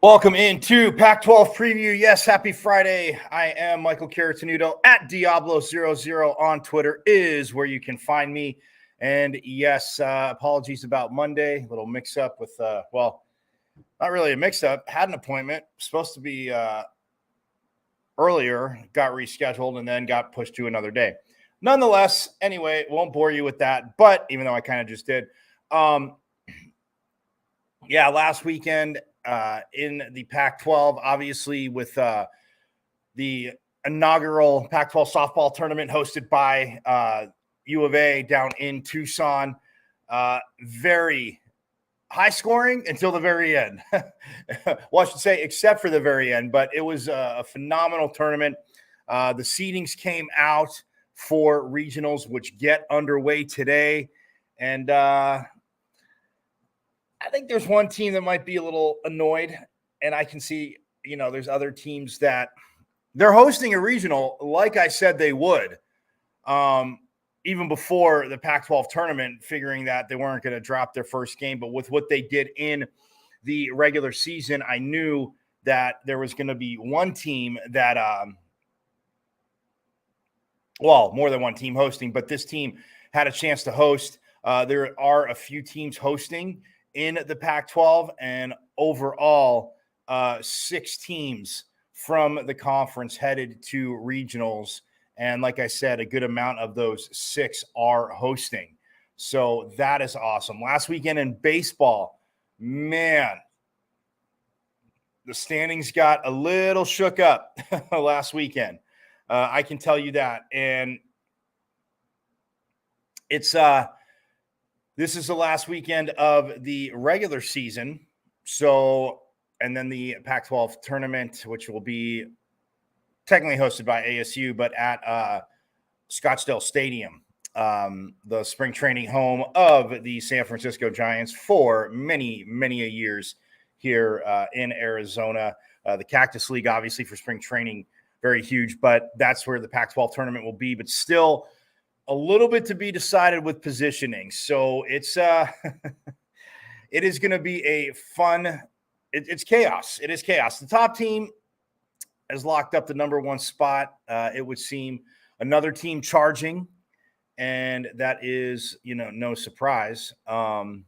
Welcome into Pac-12 Preview. Yes, happy Friday. I am Michael Caratanudo at Diablo00 on Twitter is where you can find me. And yes, apologies about Monday. A little mix-up with, not really a mix-up. Had an appointment. Supposed to be earlier. Got rescheduled and then got pushed to another day. Nonetheless, anyway, won't bore you with that. But even though I kind of just did. Last weekend in the Pac-12, obviously with the inaugural Pac-12 softball tournament hosted by U of A down in Tucson. Very high scoring until the very end. Well, I should say except for the very end, but it was a phenomenal tournament. The seedings came out for regionals, which get underway today. And I think there's one team that might be a little annoyed, and I can see, there's other teams that they're hosting a regional, like I said they would, even before the Pac-12 tournament, figuring that they weren't going to drop their first game. But with what they did in the regular season, I knew that there was going to be one team that, more than one team hosting, but this team had a chance to host. There are a few teams hosting in the Pac-12, and overall, 6 teams from the conference headed to regionals. And like I said, a good amount of those 6 are hosting. So that is awesome. Last weekend in baseball, man, the standings got a little shook up last weekend. I can tell you that. And it's this is the last weekend of the regular season. So, and then the Pac-12 tournament, which will be technically hosted by ASU, but at Scottsdale Stadium, the spring training home of the San Francisco Giants for many, many years here in Arizona. The Cactus League, obviously, for spring training, very huge, but that's where the Pac-12 tournament will be. But still, a little bit to be decided with positioning. So it's it is going to be a fun. It's chaos. It is chaos. The top team has locked up the number 1 spot. It would seem another team charging, and that is no surprise. Another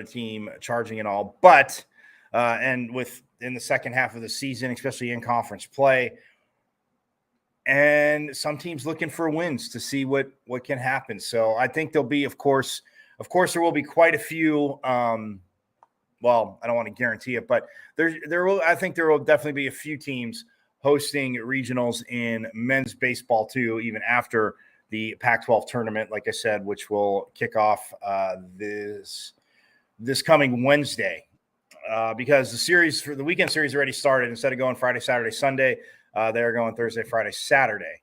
team charging and all, but and in the second half of the season, especially in conference play. And some teams looking for wins to see what can happen. So I think there'll be, of course, there will be quite a few. I don't want to guarantee it, but I think there will definitely be a few teams hosting regionals in men's baseball too, even after the Pac-12 tournament, like I said, which will kick off this coming Wednesday, because the series for the weekend series already started. Instead of going Friday, Saturday, Sunday, they're going Thursday, Friday, Saturday.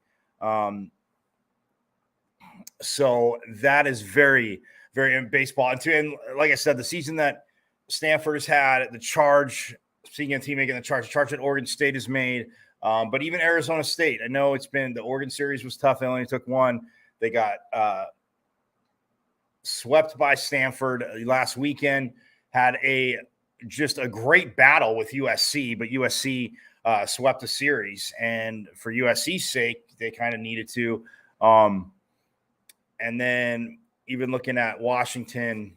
So that is very, very in baseball. And like I said, the season that Stanford has had, the charge, speaking of team making the charge that Oregon State has made, but even Arizona State. I know it's been the Oregon series was tough. They only took 1. They got swept by Stanford last weekend, had just a great battle with USC, but USC swept the series, and for USC's sake, they kind of needed to. And then even looking at Washington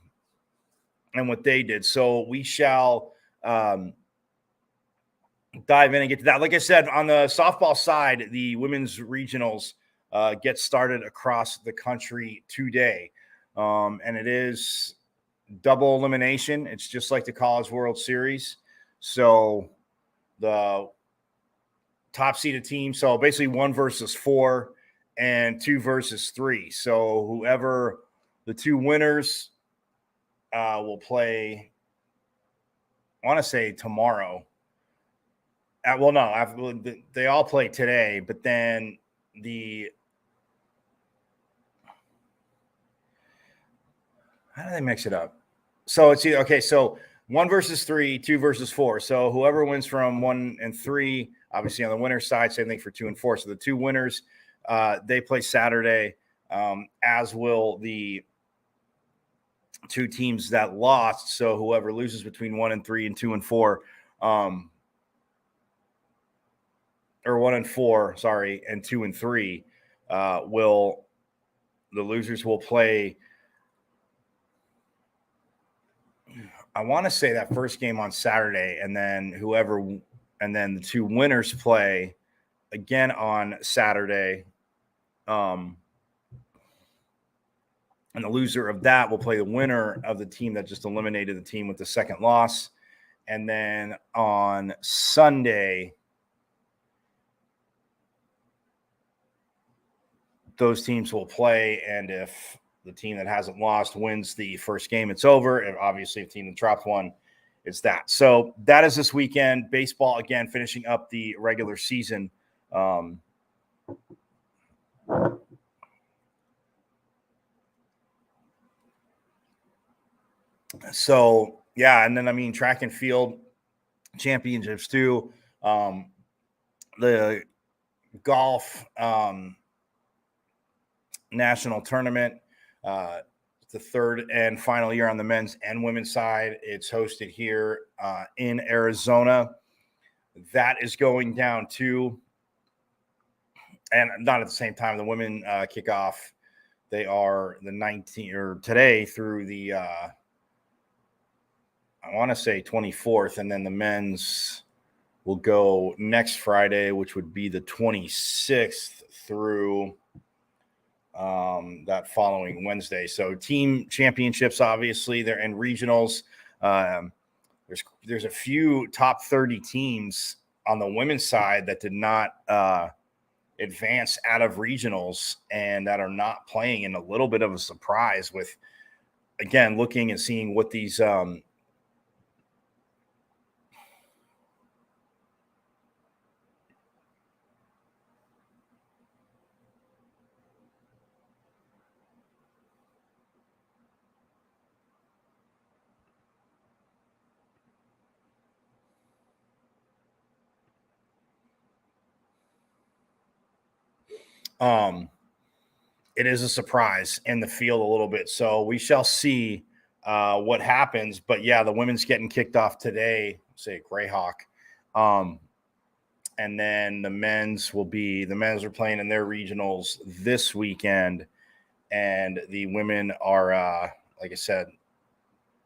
and what they did. So we shall dive in and get to that. Like I said, on the softball side, the women's regionals get started across the country today. And it is double elimination. It's just like the College World Series. So the top seeded team. So basically 1 versus 4 and 2 versus 3. So whoever the 2 winners will play, I want to say tomorrow. They all play today, but then how do they mix it up? So it's okay. So 1 versus 3, 2 versus 4. So whoever wins from 1 and 3, obviously on the winner's side, same thing for 2 and 4. So the 2 winners, they play Saturday, as will the two teams that lost. So whoever loses between 1 and 3 and 2 and 4, or 1 and 4, sorry, and 2 and 3, the losers will play. I want to say that first game on Saturday, and then the two winners play again on Saturday. And the loser of that will play the winner of the team that just eliminated the team with the second loss. And then on Sunday, those teams will play. And if the team that hasn't lost wins the first game, it's over. And obviously, if the team that dropped one, it's that. So that is this weekend. Baseball, again, finishing up the regular season. So, yeah, and then, track and field championships too. The golf national tournament, the third and final year on the men's and women's side. It's hosted here in Arizona. That is going down too. And not at the same time. The women kick off. They are the 19th or today through the I want to say 24th, and then the men's will go next Friday, which would be the 26th through that following Wednesday. So team championships, obviously, they're in regionals. There's a few top 30 teams on the women's side that did not advance out of regionals and that are not playing, in a little bit of a surprise with, again, looking and seeing what these it is a surprise in the field a little bit. So we shall see what happens. But yeah, the women's getting kicked off today, say Greyhawk. And then the men's are playing in their regionals this weekend. And the women are, like I said,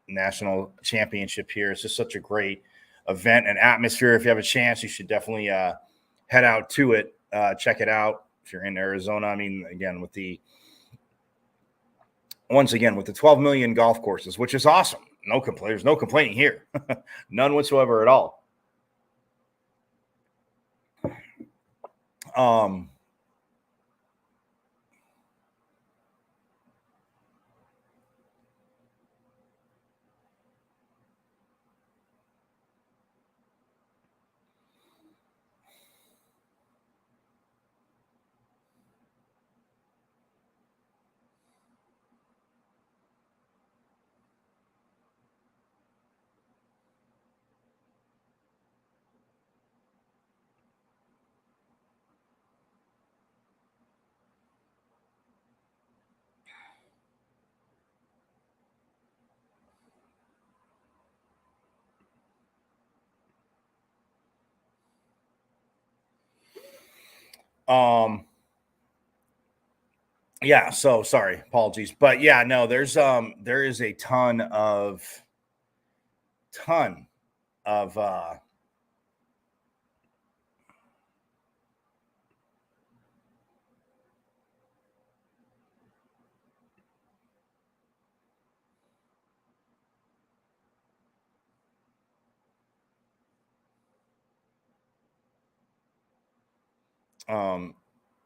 national championship here. It's just such a great event and atmosphere. If you have a chance, you should definitely head out to it, check it out. If you're in Arizona, again, with the 12 million golf courses, which is awesome. There's no complaining here. None whatsoever at all. Yeah, so sorry, apologies. But yeah, no, there is a ton of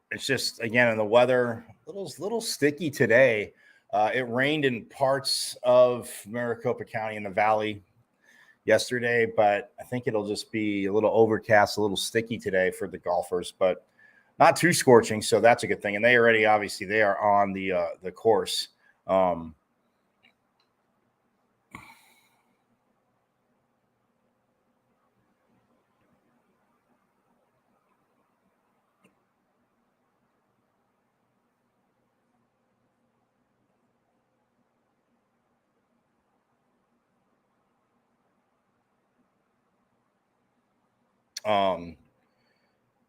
it's just, again, in the weather, little sticky today. It rained in parts of Maricopa County in the valley yesterday, but I think it'll just be a little overcast, a little sticky today for the golfers, but not too scorching. So that's a good thing. And they are on the course.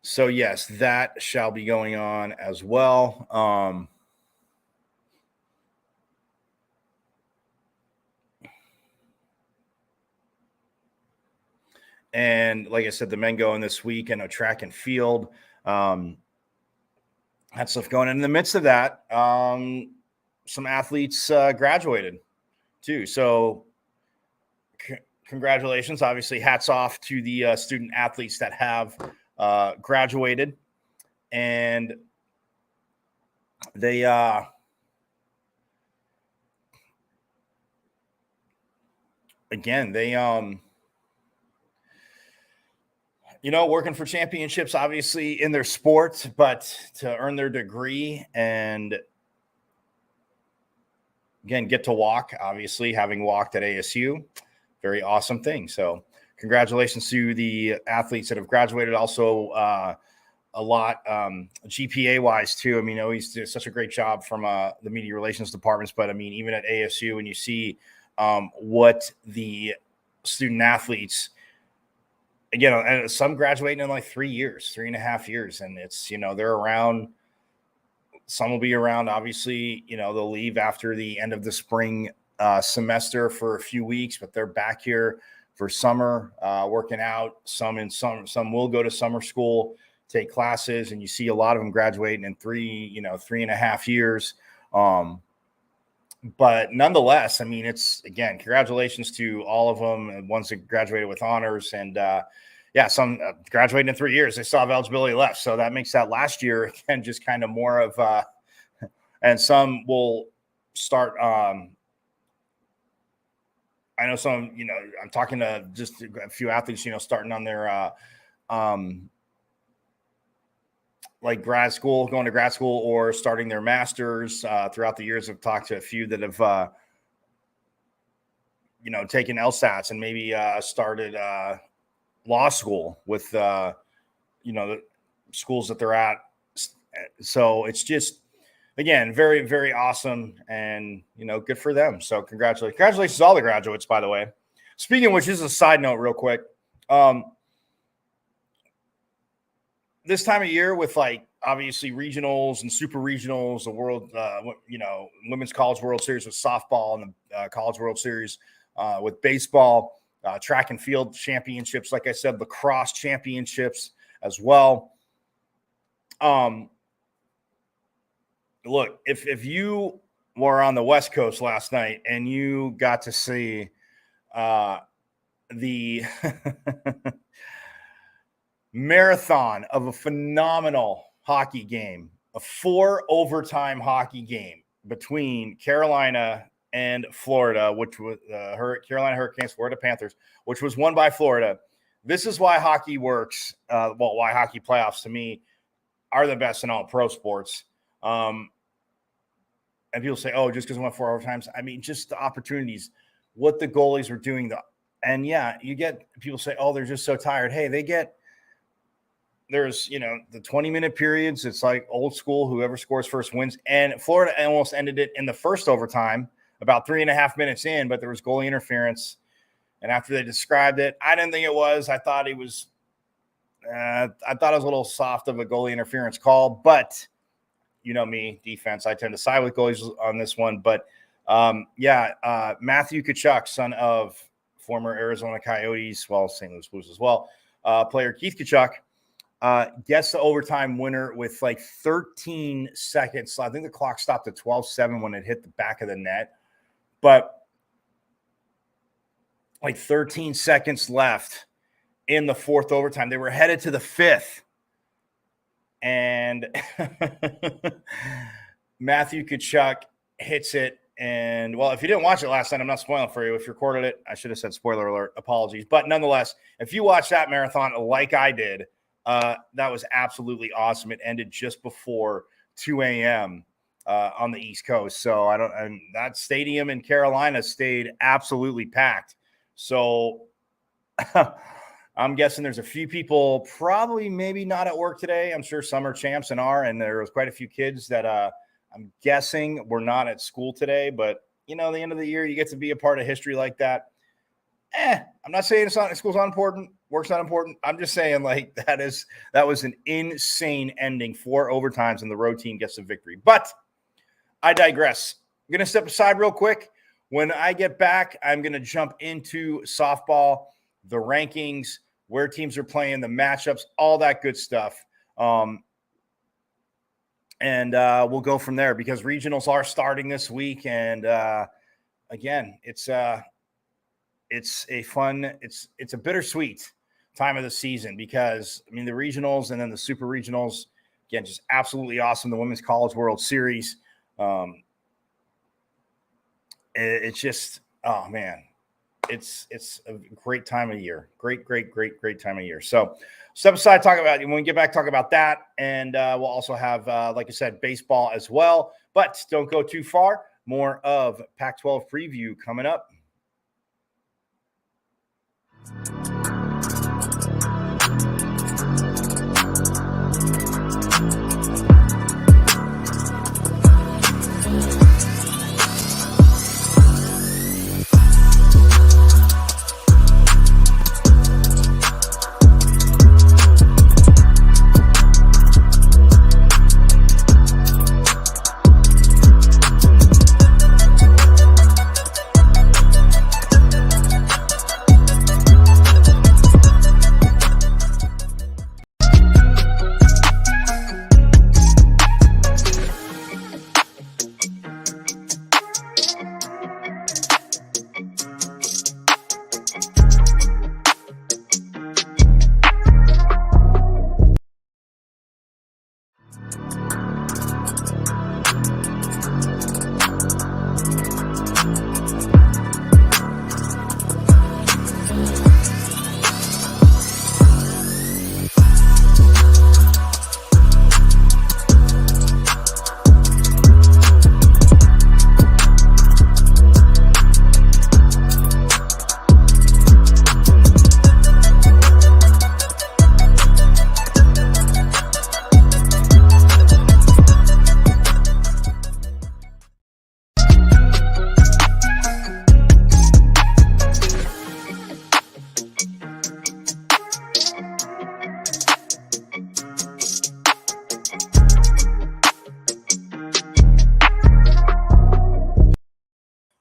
So yes, that shall be going on as well. And like I said, the men going this week and a track and field. That stuff going. And in the midst of that, some athletes graduated too. So congratulations. Obviously, hats off to the student athletes that have graduated. And they again, they working for championships, obviously, in their sport, but to earn their degree and, again, get to walk, obviously, having walked at ASU, very awesome thing. So congratulations to the athletes that have graduated. Also, a lot GPA-wise, too. I mean, he's did such a great job from the media relations departments, but, I mean, even at ASU, when you see what the student athletes – again, some graduating in like 3.5 years. And it's, they're around. Some will be around. Obviously, they'll leave after the end of the spring semester for a few weeks, but they're back here for summer working out. Some will go to summer school, take classes, and you see a lot of them graduating in 3.5 years. But nonetheless, I mean, it's, again, congratulations to all of them, and ones that graduated with honors. And some graduating in 3 years, they still have eligibility left. So that makes that last year, again, just kind of more of and some will start. I know some, I'm talking to just a few athletes, starting on their like going to grad school or starting their masters throughout the years. I've talked to a few that have, taken LSATs and maybe started law school with, the schools that they're at. So it's just, again, very, very awesome and, good for them. So congratulations to all the graduates, by the way. Speaking of which, this is a side note real quick. This time of year with, like, obviously regionals and super regionals, the world, Women's College World Series with softball and the College World Series with baseball, track and field championships, like I said, lacrosse championships as well. Look, if you were on the West Coast last night and you got to see the marathon of a phenomenal hockey game, a 4 overtime hockey game between Carolina and Florida, which was Carolina Hurricanes, Florida Panthers, which was won by Florida. This is why hockey works. Why hockey playoffs to me are the best in all pro sports. And people say, oh, just because we went 4 overtimes. I mean, just the opportunities, what the goalies were doing. And yeah, you get people say, oh, they're just so tired. Hey, there's, the 20-minute periods. It's like old school. Whoever scores first wins. And Florida almost ended it in the first overtime, about 3.5 minutes in, but there was goalie interference. And after they described it, I didn't think it was. I thought it was a little soft of a goalie interference call. But me, defense, I tend to side with goalies on this one. But Matthew Tkachuk, son of former Arizona Coyotes, St. Louis Blues as well, player Keith Tkachuk, gets the overtime winner with like 13 seconds. I think the clock stopped at 12:07 when it hit the back of the net. But like 13 seconds left in the fourth overtime. They were headed to the fifth. And Matthew Tkachuk hits it. And, well, if you didn't watch it last night, I'm not spoiling for you. If you recorded it, I should have said spoiler alert. Apologies. But nonetheless, if you watched that marathon like I did, that was absolutely awesome. It ended just before 2 a.m. On the East Coast. So and that stadium in Carolina stayed absolutely packed. So I'm guessing there's a few people probably maybe not at work today. I'm sure some are champs and are, and there was quite a few kids that I'm guessing were not at school today. But, the end of the year, you get to be a part of history like that. I'm not saying school's not important. Work's not important. I'm just saying, like, that was an insane ending. 4 overtimes, and the road team gets the victory. But I digress. I'm going to step aside real quick. When I get back, I'm going to jump into softball, the rankings, where teams are playing, the matchups, all that good stuff. And we'll go from there because regionals are starting this week. And again, it's a bittersweet time of the season because, I mean, the regionals and then the super regionals, again, just absolutely awesome. The Women's College World Series. It's just, oh man, it's a great time of year. Great time of year. So step aside, talk about, when we get back, talk about that. And we'll also have, like I said, baseball as well, but don't go too far. More of Pac-12 preview coming up.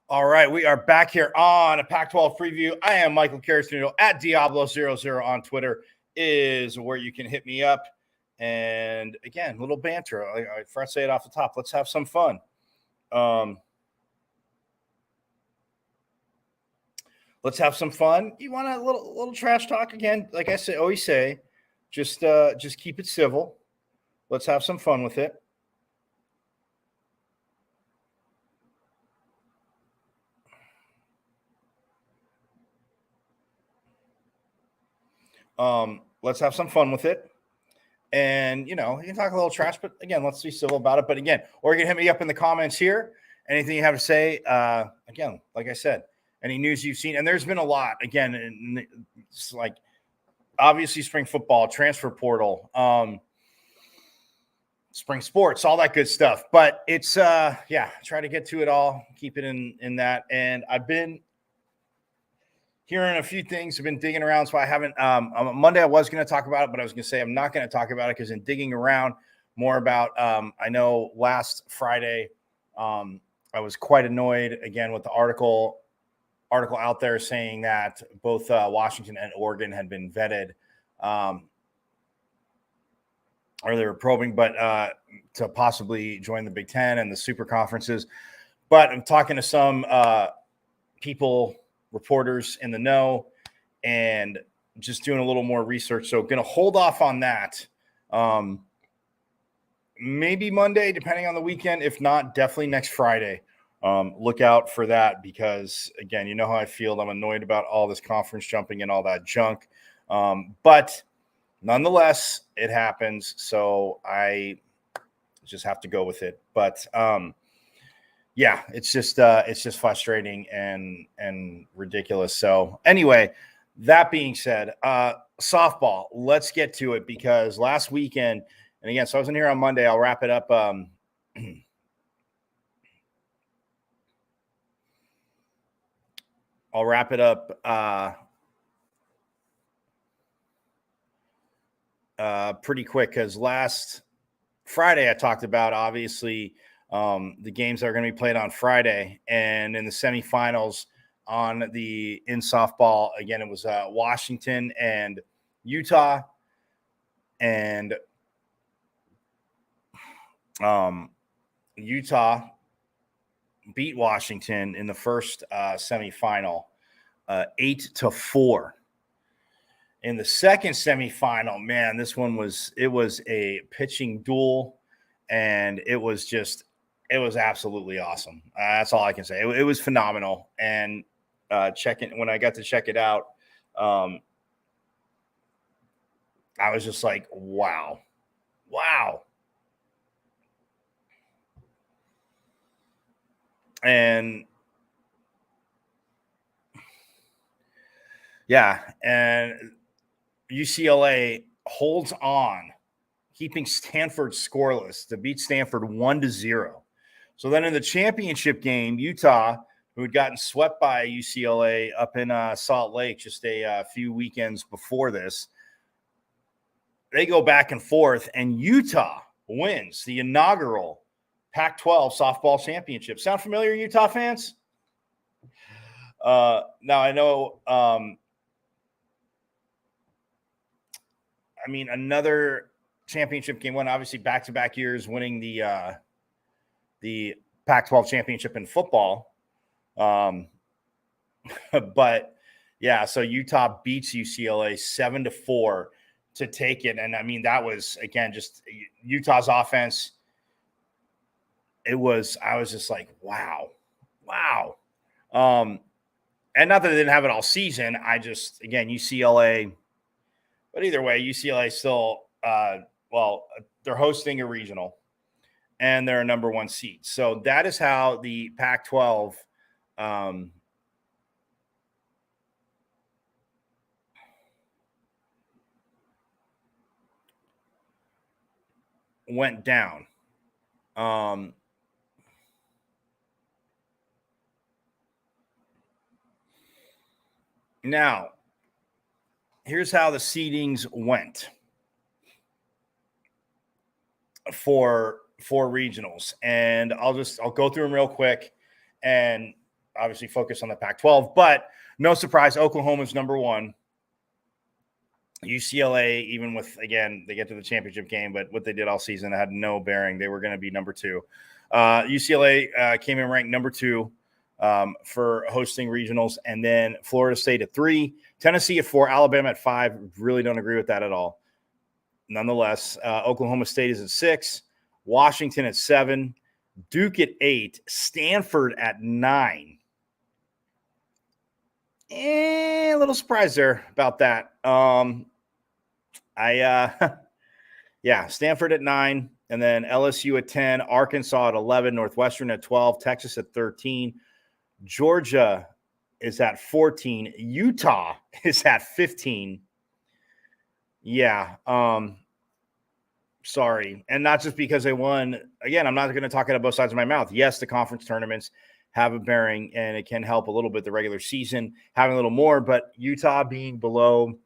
All right, we are back here on a Pac-12 preview. I am Michael Carrasino at Diablo00 on Twitter is where you can hit me up. And again, little banter. Before I say it off the top, let's have some fun. Let's have some fun. You want a little trash talk again? Like I always say, just keep it civil. Let's have some fun with it. Let's have some fun with it. And, you can talk a little trash, but again, let's be civil about it. But again, or you can hit me up in the comments here. Anything you have to say, again, like I said, any news you've seen. And there's been a lot, again, it's like obviously spring football, transfer portal, spring sports, all that good stuff. But it's, try to get to it all, keep it in that. And I've been hearing a few things. I've been digging around, so I haven't. On Monday, I was going to talk about it, but I was going to say I'm not going to talk about it because in digging around more about, I know last Friday, I was quite annoyed again with the article out there saying that both Washington and Oregon had been vetted, or they were probing, but to possibly join the Big Ten and the super conferences. But I'm talking to some people, reporters in the know, and just doing a little more research. So going to hold off on that. Maybe Monday, depending on the weekend. If not, definitely next Friday. Look out for that because, again, you know how I feel. I'm annoyed about all this conference jumping and all that junk. But nonetheless, it happens. So I just have to go with it. But yeah, it's just frustrating and ridiculous. So anyway, that being said, softball, let's get to it because last weekend, and again, so I wasn't here on Monday. I'll wrap it up. I'll wrap it up pretty quick because last Friday I talked about obviously the games that are going to be played on Friday, and in the semifinals in softball again it was Washington and Utah, and Utah beat Washington in the first semifinal 8-4. In the second semifinal, man, this one was a pitching duel, and it was absolutely awesome. That's all I can say. It was phenomenal. And when I got to check it out, I was just like, wow. And yeah, and UCLA holds on, keeping Stanford scoreless to beat Stanford 1-0. So then in the championship game, Utah, who had gotten swept by UCLA up in Salt Lake just a few weekends before this, they go back and forth, and Utah wins the inaugural Pac-12 softball championship. Sound familiar, Utah fans? Now I know another championship game won, obviously back-to-back years winning the Pac-12 championship in football. But yeah, so Utah beats UCLA 7-4 to take it. And that was, again, just Utah's offense. I was just like, wow. And not that they didn't have it all season. Again, UCLA, but either way, UCLA still, they're hosting a regional and they're a number one seed. So that is how the Pac-12 went down. Now, here's how the seedings went for regionals, and I'll go through them real quick and obviously focus on the Pac-12, but no surprise, Oklahoma's number one. UCLA, even with, again, they get to the championship game, but what they did all season had no bearing. They were going to be number two. UCLA came in ranked number two for hosting regionals, and then Florida State at 3, Tennessee at 4, Alabama at 5. Really don't agree with that at all. Nonetheless, Oklahoma State is at 6, Washington at 7, Duke at 8, Stanford at 9. A little surprised there about that. Stanford at 9, and then LSU at 10, Arkansas at 11, Northwestern at 12, Texas at 13, Georgia is at 14, Utah is at 15. Yeah. Sorry. And not just because they won. Again, I'm not going to talk out of both sides of my mouth. Yes, the conference tournaments have a bearing, and it can help a little bit the regular season having a little more, but Utah being below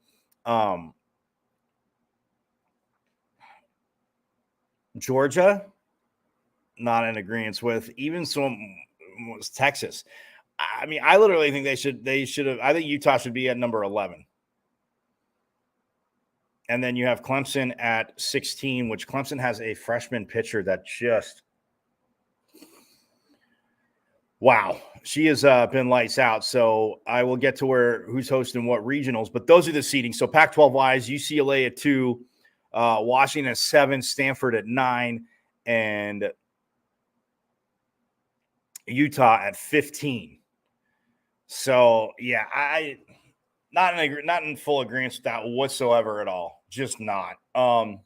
Georgia, not in agreement with. Even some was Texas. I literally think they should have. I think Utah should be at number 11. And then you have Clemson at 16, which Clemson has a freshman pitcher that just, wow, she has been lights out. So I will get to who's hosting what regionals, but those are the seedings. So Pac-12 wise, UCLA at 2, Washington at 7, Stanford at 9, and Utah at 15. So yeah, not in full agreement with that whatsoever at all. Just not. The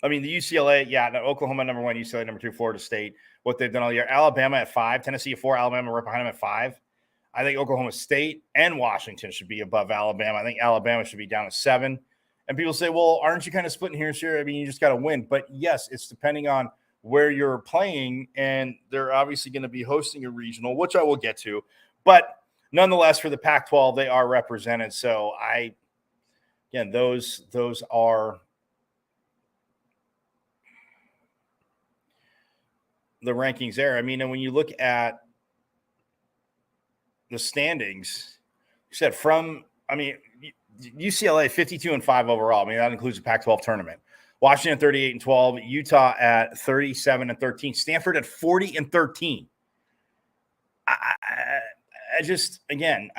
UCLA, Oklahoma number 1, UCLA number 2, Florida State, what they've done all year. Alabama at 5, Tennessee at 4, Alabama right behind them at 5. I think Oklahoma State and Washington should be above Alabama. I think Alabama should be down at 7. And people say, well, aren't you kind of splitting here and here? You just got to win. But yes, it's depending on where you're playing, and they're obviously going to be hosting a regional, which I will get to. But nonetheless, for the Pac-12, they are represented. So those are the rankings there. I mean, and when you look at the standings, you said UCLA 52-5 overall. I mean, that includes the Pac-12 tournament. Washington 38-12, Utah at 37-13, Stanford at 40-13. I just, again,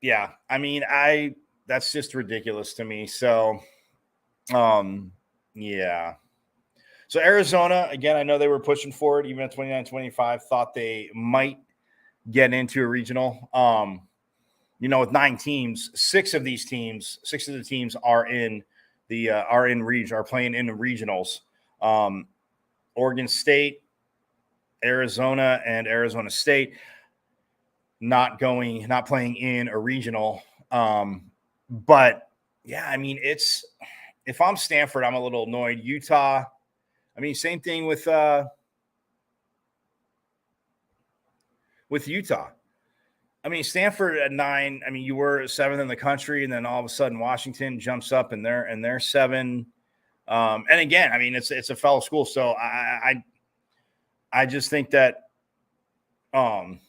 yeah, I mean, that's just ridiculous to me. So, yeah. So Arizona, again, I know they were pushing for it even at 29-25, thought they might get into a regional. With 9 teams, 6 of the teams are in the are playing in the regionals. Oregon State, Arizona, and Arizona State not playing in a regional. But yeah, I mean, if I'm Stanford, I'm a little annoyed. Utah, I mean, same thing with Utah. I mean, Stanford at 9. I mean, you were 7th in the country, and then all of a sudden Washington jumps up and they're 7. And again, I mean, it's a fellow school, so I just think that and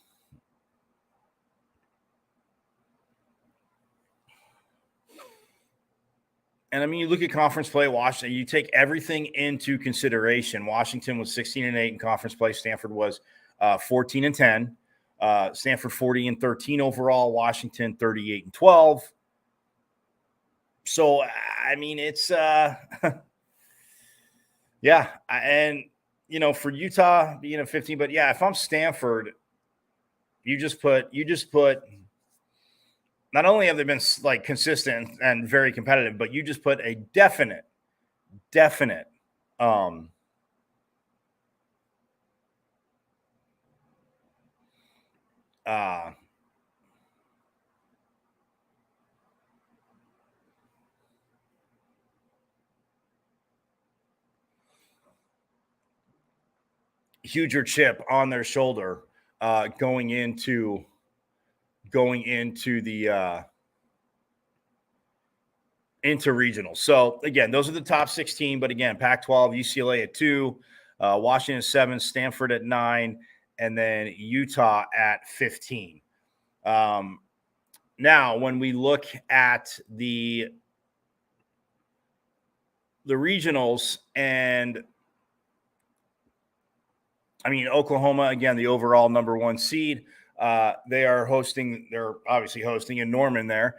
I mean, you look at conference play, Washington, you take everything into consideration. Washington was 16-8 in conference play. Stanford was 14-10. Stanford 40-13 overall. Washington 38-12. So, I mean, it's yeah. And, for Utah being a 15, but yeah, if I'm Stanford, you just put not only have they been like consistent and very competitive, but you just put a definite huger chip on their shoulder going into the into regional. So again, those are the top 16. But again, Pac-12, UCLA at 2, Washington 7, Stanford at 9, and then Utah at 15. Now, when we look at the regionals, and I mean, Oklahoma, again, the overall number 1 seed, they're obviously hosting in Norman there.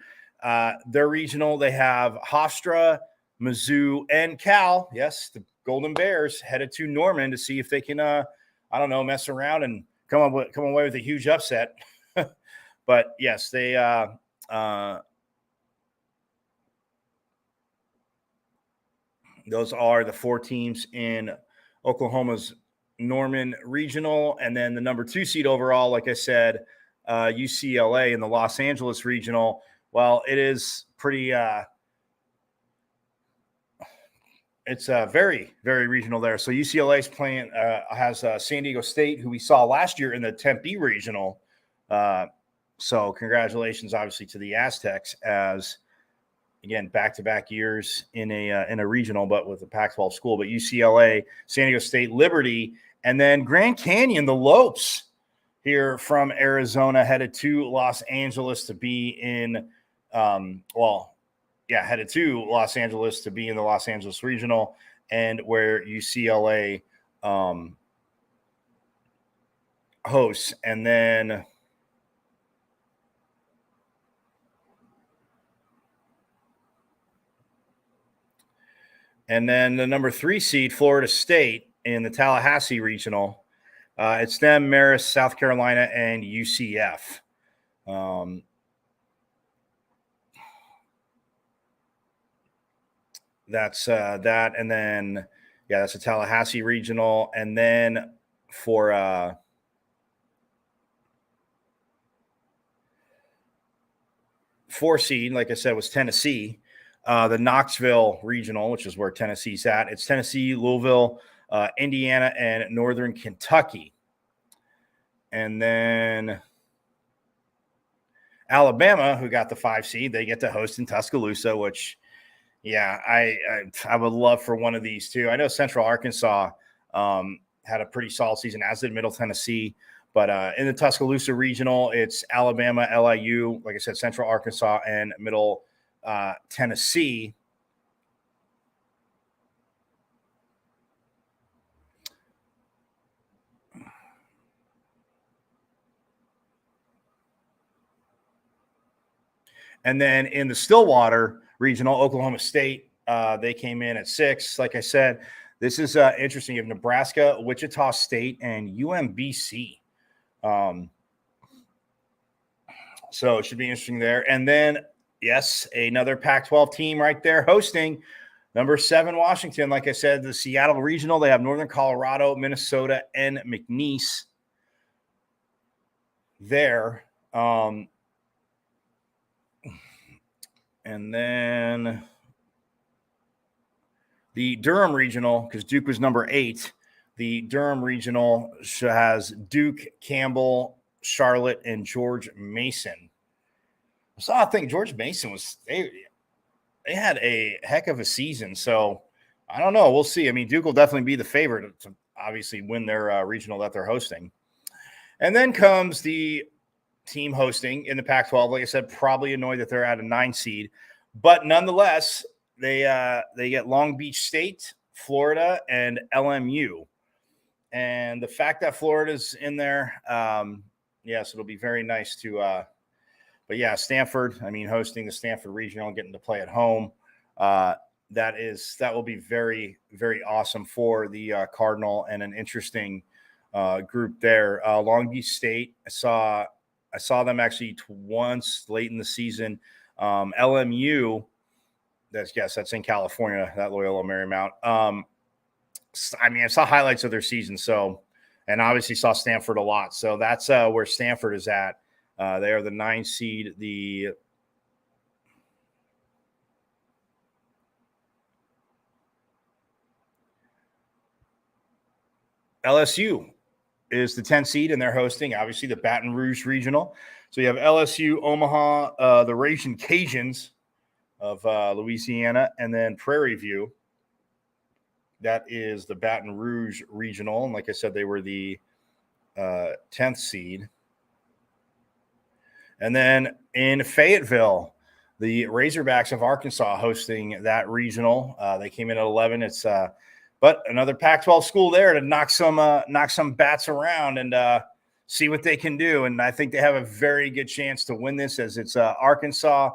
Their regional, they have Hofstra, Mizzou, and Cal. Yes, the Golden Bears headed to Norman to see if they can, mess around and come away with a huge upset. But yes, they those are the 4 teams in Oklahoma's Norman regional, and then the number 2 seed overall, like I said, UCLA in the Los Angeles regional. Well, it is pretty it's very, very regional there. So UCLA is playing has San Diego State, who we saw last year in the Tempe regional. So congratulations, obviously, to the Aztecs, as again, back-to-back years in a regional, but with a Pac-12 school. But UCLA, San Diego State, Liberty, and then Grand Canyon, the Lopes here from Arizona, headed to Los Angeles to be in headed to Los Angeles to be in the Los Angeles regional, and where UCLA hosts. And then the number 3 seed, Florida State, in the Tallahassee regional. It's them, Marist, South Carolina, and UCF. That's that. And then, that's a Tallahassee regional. And then for 4 seed, like I said, was Tennessee. The Knoxville regional, which is where Tennessee's at. It's Tennessee, Louisville, Indiana, and Northern Kentucky. And then Alabama, who got the 5 seed, they get to host in Tuscaloosa, which Yeah, I would love for one of these too. I know Central Arkansas had a pretty solid season, as did Middle Tennessee. But in the Tuscaloosa Regional, it's Alabama, LIU, like I said, Central Arkansas, and Middle Tennessee. And then in the Stillwater Regional, Oklahoma State, they came in at 6. Like I said, this is interesting. You have Nebraska, Wichita State, and UMBC. So it should be interesting there. And then, yes, another Pac-12 team right there hosting number 7 Washington. Like I said, the Seattle Regional, they have Northern Colorado, Minnesota, and McNeese there. And then the Durham Regional, because Duke was number 8, the Durham Regional has Duke, Campbell, Charlotte, and George Mason. So I think George Mason they had a heck of a season. So I don't know. We'll see. I mean, Duke will definitely be the favorite to obviously win their regional that they're hosting. And then comes the team hosting in the Pac-12. Like I said, probably annoyed that they're at a 9 seed, but nonetheless, they get Long Beach State, Florida, and LMU. And the fact that Florida's in there, yes, it'll be very nice to. But yeah, Stanford. I mean, hosting the Stanford Regional, getting to play at home. That will be very, very awesome for the Cardinal, and an interesting group there. Long Beach State. I saw them actually once late in the season. LMU. That's in California. That Loyola Marymount. I mean, I saw highlights of their season. So, and obviously saw Stanford a lot. So that's where Stanford is at. They are the 9 seed. The LSU is the 10 seed, and they're hosting, obviously, the Baton Rouge Regional. So you have LSU, Omaha, the Raging Cajuns of Louisiana, and then Prairie View. That is the Baton Rouge Regional. And like I said, they were the 10th seed. And then in Fayetteville, the Razorbacks of Arkansas hosting that regional. They came in at 11. It's but another Pac-12 school there to knock some bats around and see what they can do. And I think they have a very good chance to win this, as it's Arkansas,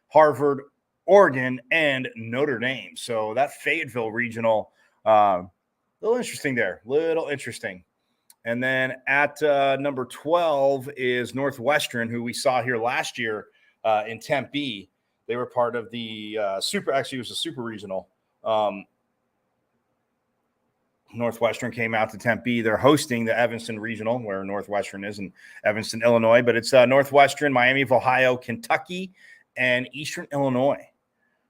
Harvard, Oregon, and Notre Dame. So that Fayetteville regional, little interesting there, little interesting. And then at number 12 is Northwestern, who we saw here last year in Tempe. They were part of the it was a super regional. Northwestern came out to Tempe. They're hosting the Evanston Regional, where Northwestern is in Evanston, Illinois. But it's Northwestern, Miami of Ohio, Kentucky, and Eastern Illinois.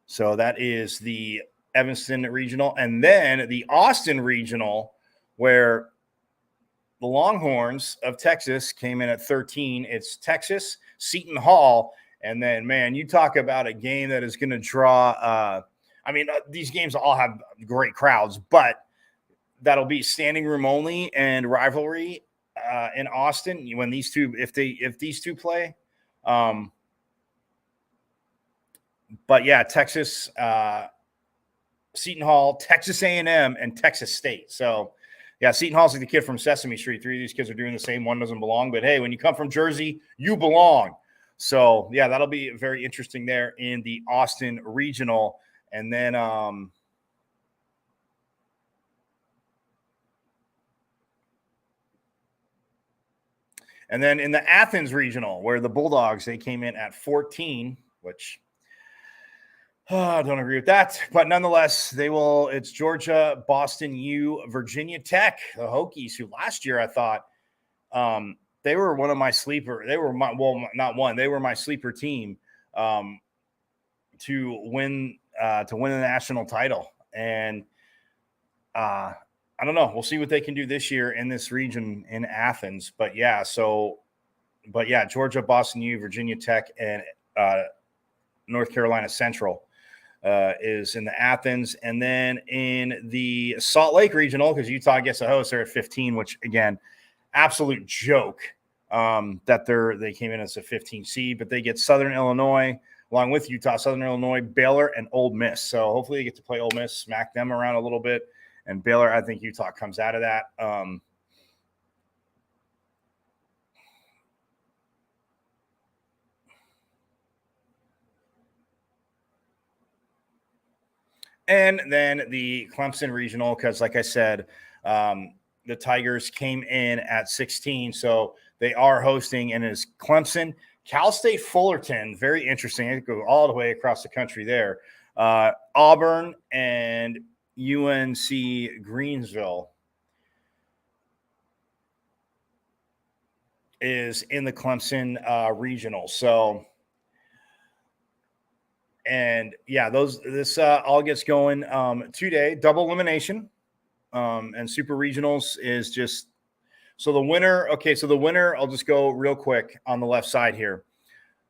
So that is the Evanston Regional. And then the Austin Regional, where the Longhorns of Texas came in at 13. It's Texas, Seton Hall. And then, man, you talk about a game that is going to draw these games all have great crowds, but that'll be standing room only and rivalry in Austin when these two, if these two play. But yeah, Texas, Seton Hall, Texas A&M, and Texas State. So yeah, Seton Hall's like the kid from Sesame Street. 3 of these kids are doing the same. One doesn't belong, but hey, when you come from Jersey, you belong. So yeah, that'll be very interesting there in the Austin Regional. And then in the Athens Regional, where the Bulldogs, they came in at 14, which I don't agree with that. But nonetheless, it's Georgia, Boston U, Virginia Tech, the Hokies, who last year I thought they were one of my sleeper. They were not one. They were my sleeper team to win the national title. And I don't know. We'll see what they can do this year in this region in Athens. But yeah, Georgia, Boston U, Virginia Tech, and North Carolina Central is in the Athens. And then in the Salt Lake Regional, because Utah gets a host, they're at 15, which, again, absolute joke that they came in as a 15 seed. But they get Southern Illinois, along with Utah, Southern Illinois, Baylor, and Ole Miss. So hopefully they get to play Ole Miss, smack them around a little bit. And Baylor, I think Utah comes out of that. And then the Clemson Regional, because like I said, the Tigers came in at 16. So they are hosting, and it's Clemson, Cal State Fullerton. Very interesting. It goes all the way across the country there. Auburn and UNC Greensville is in the Clemson Regional. So, and yeah, this all gets going today. Double elimination, and super regionals is just so the winner. Okay, so the winner, I'll just go real quick on the left side here.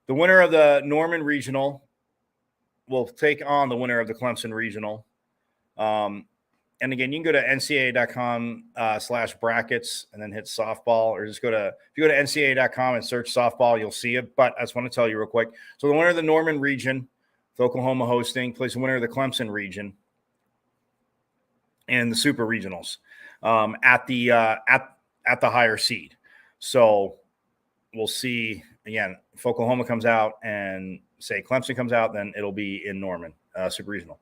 The winner of the Norman Regional will take on the winner of the Clemson Regional. And again, you can go to ncaa.com/brackets and then hit softball, or just if you go to ncaa.com and search softball, you'll see it. But I just want to tell you real quick. So the winner of the Norman region, with Oklahoma hosting, plays the winner of the Clemson region and the super regionals at the higher seed. So we'll see again, if Oklahoma comes out and say Clemson comes out, then it'll be in Norman super regional.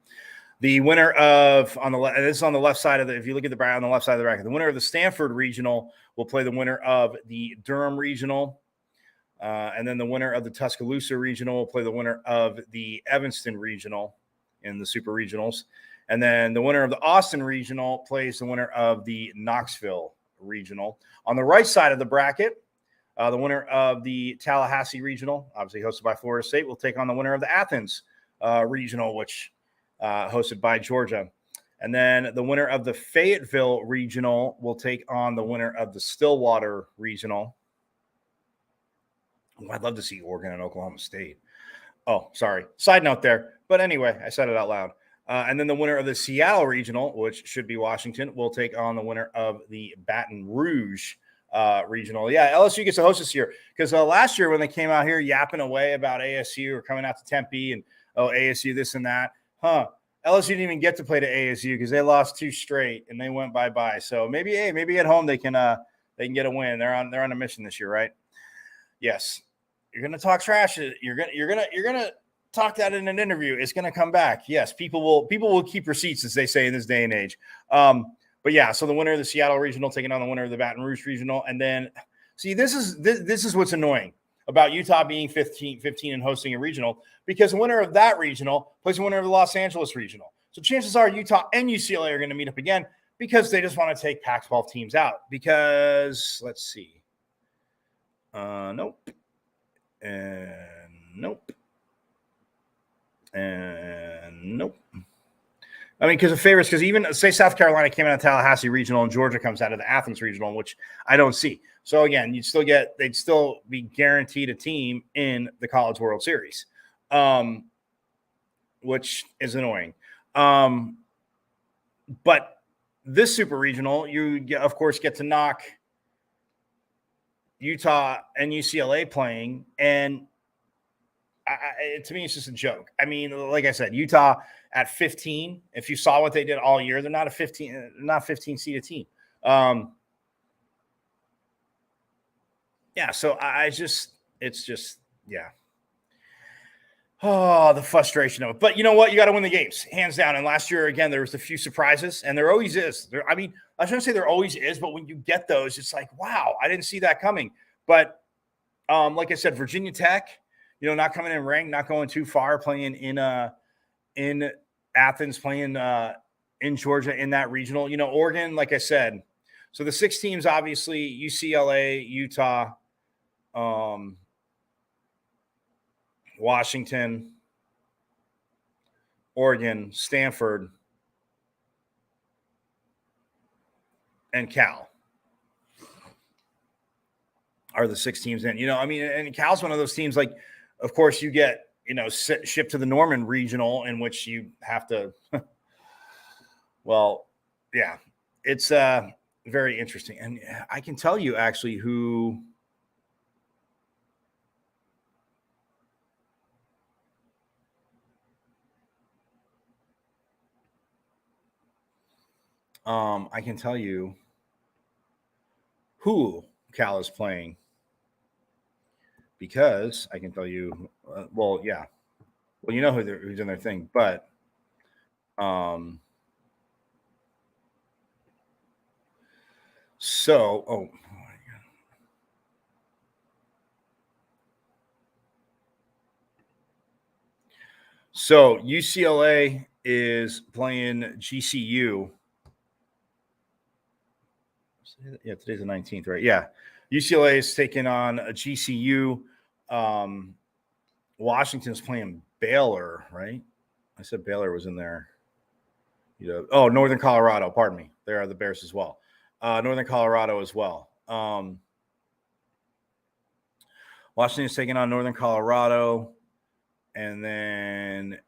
The winner of this is on the left side of if you look at the bracket on the left side of the bracket, the winner of the Stanford Regional will play the winner of the Durham Regional, and then the winner of the Tuscaloosa Regional will play the winner of the Evanston Regional in the Super Regionals, and then the winner of the Austin Regional plays the winner of the Knoxville Regional. On the right side of the bracket, the winner of the Tallahassee Regional, obviously hosted by Florida State, will take on the winner of the Athens Regional, which hosted by Georgia. And then the winner of the Fayetteville Regional will take on the winner of the Stillwater Regional. Oh, I'd love to see Oregon and Oklahoma State. Oh, sorry. Side note there. But anyway, I said it out loud. And then the winner of the Seattle Regional, which should be Washington, will take on the winner of the Baton Rouge Regional. Yeah, LSU gets to host this year because last year when they came out here yapping away about ASU or coming out to Tempe and, ASU this and that, LSU didn't even get to play to ASU because they lost 2 straight and they went bye-bye. So maybe at home they can get a win. They're on a mission this year, right? Yes. You're gonna talk trash. You're gonna talk that in an interview. It's gonna come back. Yes, people will keep receipts, as they say in this day and age. But yeah, so the winner of the Seattle Regional taking on the winner of the Baton Rouge Regional, and then see this is what's annoying about Utah being 15 and hosting a regional, because the winner of that regional plays the winner of the Los Angeles Regional. So chances are Utah and UCLA are going to meet up again because they just want to take Pac-12 teams out. Because let's see, nope, and nope, and nope. I mean, because of favorites, because even say South Carolina came out of Tallahassee Regional and Georgia comes out of the Athens Regional, which I don't see. So again, they'd still be guaranteed a team in the College World Series, which is annoying. But this Super Regional, you of course get to knock Utah and UCLA playing, and to me, it's just a joke. I mean, like I said, Utah at 15. If you saw what they did all year, they're not a 15 seeded team. Yeah. So it's just, yeah. Oh, the frustration of it. But you know what? You got to win the games, hands down. And last year, again, there was a few surprises, and there always is. I shouldn't say there always is, but when you get those, it's like, wow, I didn't see that coming. But like I said, Virginia Tech, not coming in ranked, not going too far, playing in Athens, playing in Georgia in that regional. Oregon, like I said, so the 6 teams, obviously, UCLA, Utah, Washington, Oregon, Stanford, and Cal are the 6 teams in. And Cal's one of those teams, like, of course, you get ship to the Norman regional, in which you have to. Well, yeah, it's very interesting, and I can tell you actually who. I can tell you who Cal is playing, because I can tell you. Well, yeah, well, you know who's in their thing, but so so UCLA is playing GCU. Yeah, today's the 19th, right? Yeah. UCLA is taking on a GCU. Washington's playing Baylor, right? I said Baylor was in there. Northern Colorado, pardon me. There are the Bears as well. Northern Colorado as well. Washington's taking on Northern Colorado. And then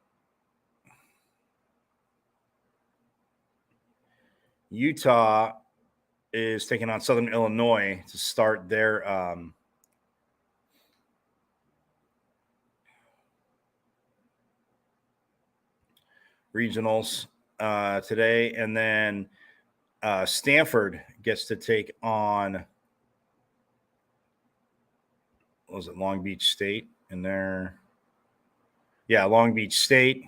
Utah is taking on Southern Illinois to start their regionals today. And then Stanford gets to take on, what was it, Long Beach State in there? Yeah, Long Beach State.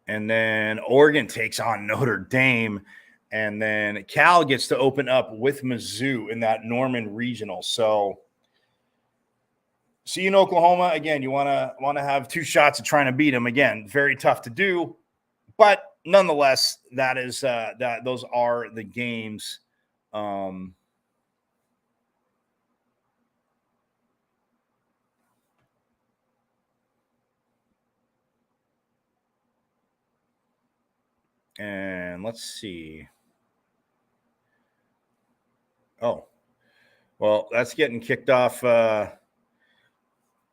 And then Oregon takes on Notre Dame. And then Cal gets to open up with Mizzou in that Norman regional. So see you in Oklahoma. Again, you want to have two shots at trying to beat them. Again, very tough to do. But nonetheless, that is those are the games. And let's see. Oh, well, that's getting kicked off. We're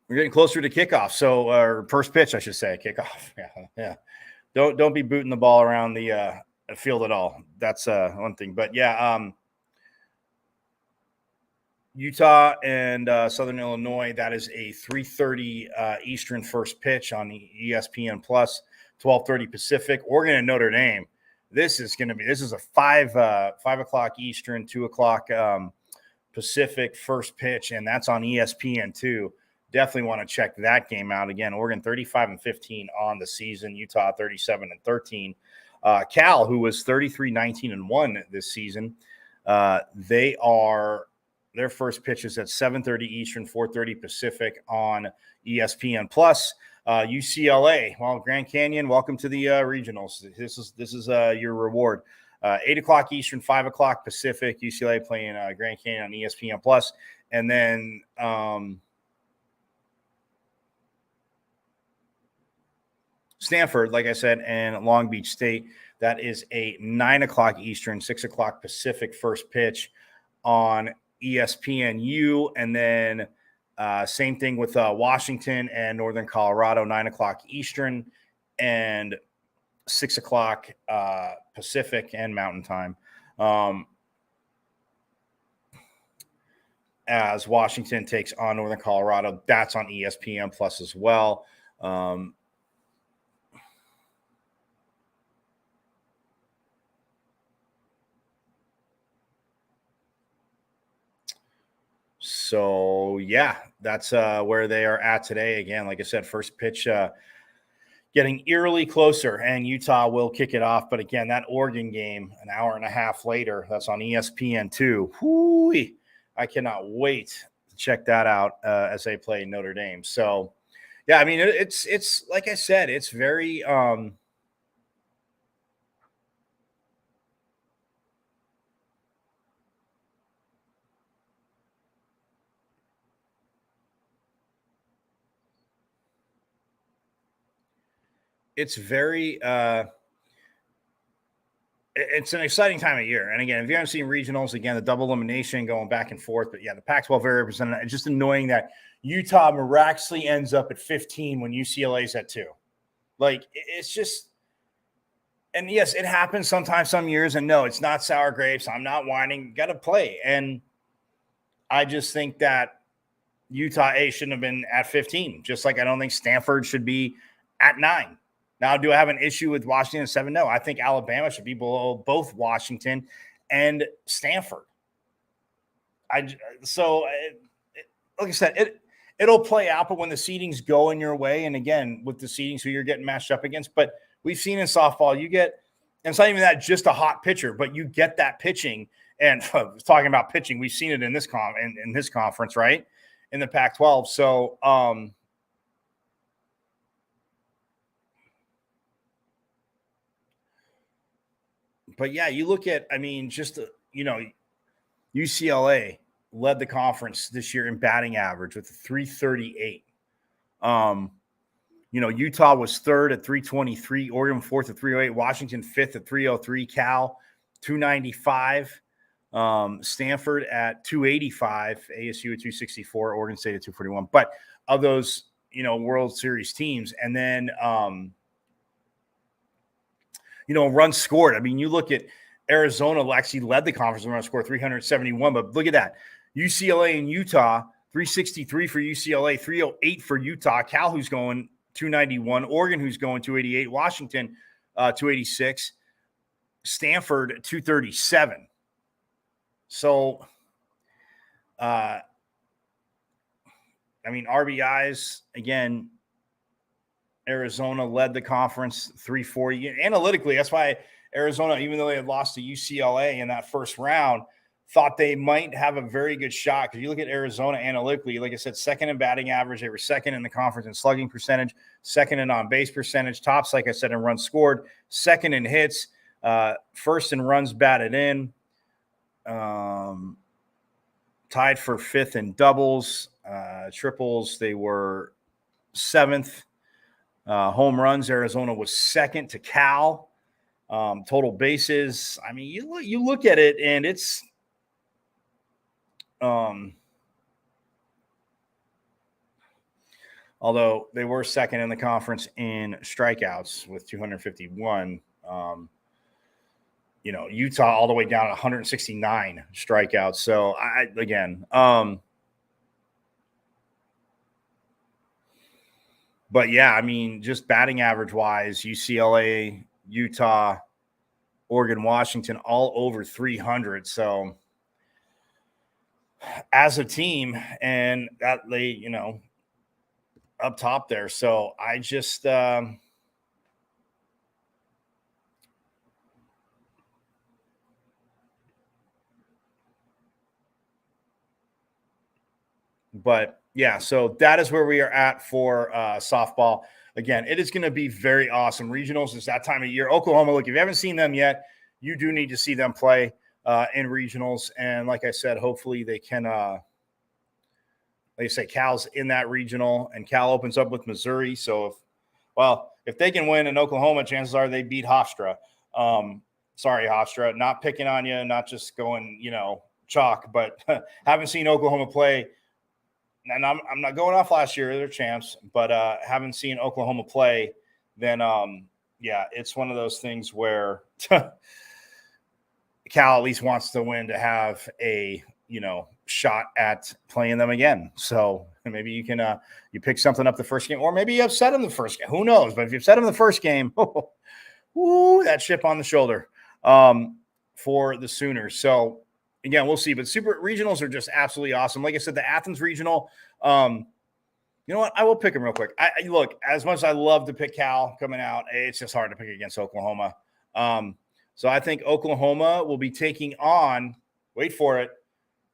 getting closer to kickoff. So, or first pitch, I should say, kickoff. Yeah. Don't be booting the ball around the field at all. That's one thing. But yeah, Utah and Southern Illinois. That is a 3:30 Eastern first pitch on the ESPN Plus, 12:30 Pacific. Oregon and Notre Dame. This is a 5 o'clock Eastern, 2 o'clock Pacific first pitch, and that's on ESPN too. Definitely want to check that game out. Again, Oregon 35-15 on the season, Utah 37-13. Cal, who was 33-19-1 this season, their first pitch is at 7:30 Eastern, 4:30 Pacific on ESPN Plus. UCLA, well, Grand Canyon, welcome to the regionals. This is your reward. 8 o'clock Eastern, 5 o'clock Pacific. UCLA playing Grand Canyon on ESPN Plus, and then Stanford, like I said, and Long Beach State. That is a 9 o'clock Eastern, 6 o'clock Pacific first pitch on ESPNU, and then same thing with Washington and Northern Colorado, 9 o'clock Eastern and 6 o'clock Pacific and Mountain Time. As Washington takes on Northern Colorado, that's on ESPN Plus as well. So, yeah, that's where they are at today. Again, like I said, first pitch getting eerily closer, and Utah will kick it off. But again, that Oregon game, an hour and a half later, that's on ESPN2. Whoo-wee. I cannot wait to check that out as they play Notre Dame. So, yeah, I mean, it's like I said, it's very it's very it's an exciting time of year. And again, if you haven't seen regionals, again, the double elimination going back and forth. But yeah, the Pac-12 very represented. It's just annoying that Utah miraculously ends up at 15 when UCLA's at 2. Like, it's just, and yes, it happens sometimes, some years. And no, it's not sour grapes. I'm not whining. Got to play. And I just think that Utah A shouldn't have been at 15, just like I don't think Stanford should be at 9. Now, do I have an issue with Washington at 7? No, I think Alabama should be below both Washington and Stanford. Like I said, it'll play out, but when the seedings go in your way, and again, with the seedings who you're getting matched up against, but we've seen in softball, you get, and it's not even that just a hot pitcher, but you get that pitching. And talking about pitching, we've seen it in this in this conference, right? In the Pac-12. So, but yeah, you look at, I mean, just, UCLA led the conference this year in batting average with 338. Utah was third at 323, Oregon fourth at 308, Washington fifth at 303, Cal 295, Stanford at 285, ASU at 264, Oregon State at 241. But of those, World Series teams, and then runs scored. I mean, you look at Arizona actually led the conference in runs scored 371, but look at that. UCLA and Utah, 363 for UCLA, 308 for Utah, Cal who's going 291, Oregon who's going 288, Washington 286, Stanford 237. So, RBIs, again, Arizona led the conference 340. Analytically, that's why Arizona, even though they had lost to UCLA in that first round, thought they might have a very good shot. Because you look at Arizona analytically, like I said, second in batting average. They were second in the conference in slugging percentage, second in on-base percentage, tops, like I said, in runs scored, second in hits, first in runs batted in, tied for fifth in doubles, triples. They were seventh. Home runs, Arizona was second to Cal. Total bases, I mean, you look at it, and it's although they were second in the conference in strikeouts with 251. Utah all the way down at 169 strikeouts. So but yeah, I mean, just batting average wise, UCLA, Utah, Oregon, Washington, all over 300. So as a team, and that they, up top there. So I just, but yeah, so that is where we are at for softball. Again, it is going to be very awesome. Regionals is that time of year. Oklahoma, look, if you haven't seen them yet, you do need to see them play in regionals. And like I said, hopefully they can, like I say, Cal's in that regional, and Cal opens up with Missouri. So if they can win in Oklahoma, chances are they beat Hofstra. Sorry, Hofstra, not picking on you, not just going, chalk, but haven't seen Oklahoma play. And I'm not going off last year, they're champs, but haven't seen Oklahoma play, then it's one of those things where Cal at least wants to win to have a shot at playing them again. So maybe you can you pick something up the first game, or maybe you upset them the first game. Who knows? But if you upset them the first game, that chip on the shoulder for the Sooners. So again, we'll see. But super regionals are just absolutely awesome. Like I said, the Athens regional, you know what? I will pick them real quick. I look, as much as I love to pick Cal coming out, it's just hard to pick against Oklahoma. So I think Oklahoma will be taking on, wait for it,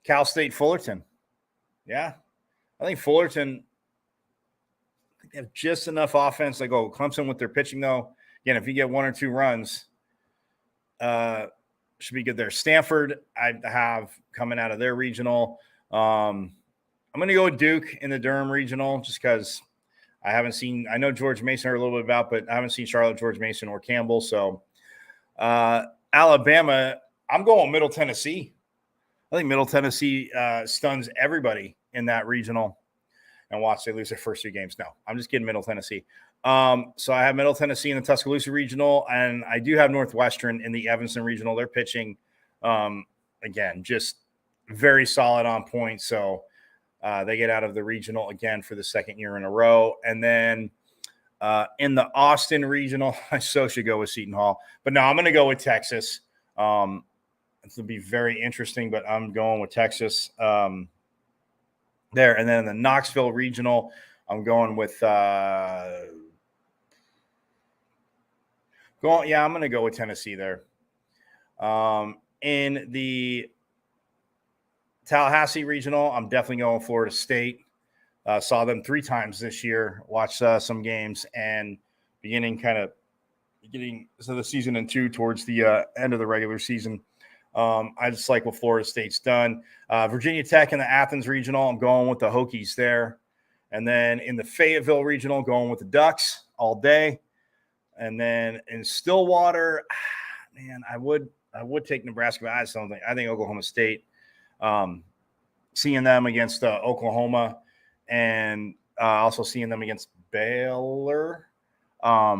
Cal State Fullerton. Yeah. I think Fullerton, they have just enough offense. They go Clemson with their pitching, though. Again, if you get 1 or 2 runs, should be good there. Stanford, I have coming out of their regional. I'm going to go with Duke in the Durham regional just because I haven't seen – I know George Mason a little bit about, but I haven't seen Charlotte, George Mason, or Campbell. So Alabama, I'm going Middle Tennessee. I think Middle Tennessee stuns everybody in that regional. And watch, they lose their first 2 games. No, I'm just kidding, Middle Tennessee. So I have Middle Tennessee in the Tuscaloosa regional, and I do have Northwestern in the Evanston regional. They're pitching, again, just very solid on point. So they get out of the regional again for the 2nd year in a row. And then in the Austin regional, I so should go with Seton Hall. But no, I'm going to go with Texas. This will be very interesting, but I'm going with Texas there. And then in the Knoxville regional, I'm going with I'm going to go with Tennessee there. In the Tallahassee regional, I'm definitely going Florida State. Saw them 3 times this year, watched some games, and getting to the season and 2 towards the end of the regular season. I just like what Florida State's done. Virginia Tech in the Athens regional, I'm going with the Hokies there. And then in the Fayetteville regional, going with the Ducks all day. And then in Stillwater, man, I would take Nebraska, but I think Oklahoma State, seeing them against Oklahoma, and also seeing them against Baylor, I